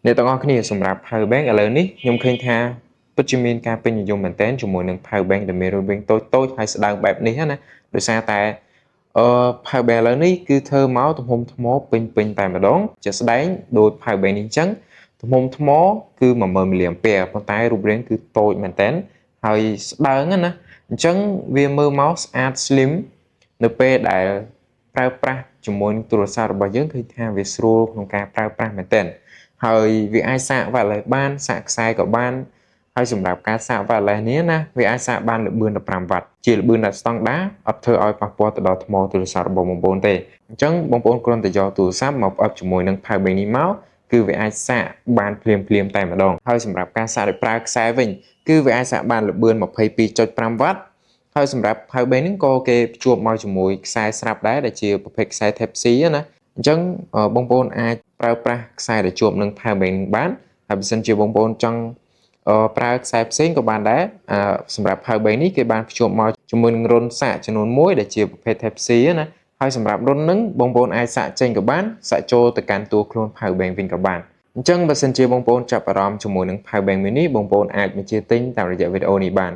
អ្នកទាំងអស់គ្នាសម្រាប់ power bank ឥឡូវនេះខ្ញុំឃើញថាពិតជាមានការពេញនិយមមែនទែនជាមួយនឹង power bank ដែលមានរូបរាងតូចៗហើយស្ដើងបែបនេះណាដោយសារតែpower bank ឥឡូវនេះគឺធ្វើមកទំហំថ្មពេញតែម្ដងជាក់ស្ដែងដោយ power bank នេះអញ្ចឹងទំហំថ្មគឺ10000មិលីអាំពែប៉ុន្តែរូបរាងគឺតូចមែនទែនហើយស្ដើងណាអញ្ចឹងវាមើលមកស្អាត slim នៅពេលដែលប្រើប្រាស់ជាមួយនឹងទូរស័ព្ទរបស់យើងឃើញថាវាស្រួលក្នុងការប្រើប្រាស់មែនទែនហើយវាអាចសាក wireless បានសាកខ្សែក៏បានហើយសម្រាប់ការសាក wireless នេះណាវាអាចសាកបានល្បឿន15វ៉ាត់ជាល្បឿនដែលស្តង់ដាអត់ធ្វើឲ្យប៉ះពាល់ទៅដល់ថ្មទូរស័ព្ទរបស់បងប្អូនទេអញ្ចឹងបងប្អូនគ្រាន់តែយកទូរស័ព្ទមកផ្អឹបជាមួយនឹង power bank នេះមកគឺវាអាចសាកបានភ្លាមតែម្ដងហើយសម្រាប់ការសាកដោយប្រើខ្សែវិញគឺវាអាចសាកបានល្បឿន22.5វ៉ាត់ហើយសម្រាប់ power bank នេះក៏គេភ្ជាប់មកជាមួយខ្សែស្រាប់ដែរដែលជាប្រភេទខ្សែ Type C ណាអញ្ចឹងបងប្អូនអាចប្រើប្រាស់ខ្សែដែលជាប់នឹង power bank បានហើយបើសិនជាបងប្អូនចង់ប្រើខ្សែផ្សេងក៏បានដែរសម្រាប់ power bank នេះគេបានភ្ជាប់មកជាមួយនឹងរុនសាកចំនួន1ដែលជាប្រភេទ Type C ណាហើយសម្រាប់រុនហ្នឹងបងប្អូនអាចសាកចេញក៏បានសាកចូលទៅកាន់តួខ្លួន power bank វិញក៏បានអញ្ចឹងបើសិនជាបងប្អូនចាប់អារម្មណ៍ជាមួយនឹង power bank mini បងប្អូនអាចបញ្ជាទិញតាមរយៈវីដេអូនេះបាន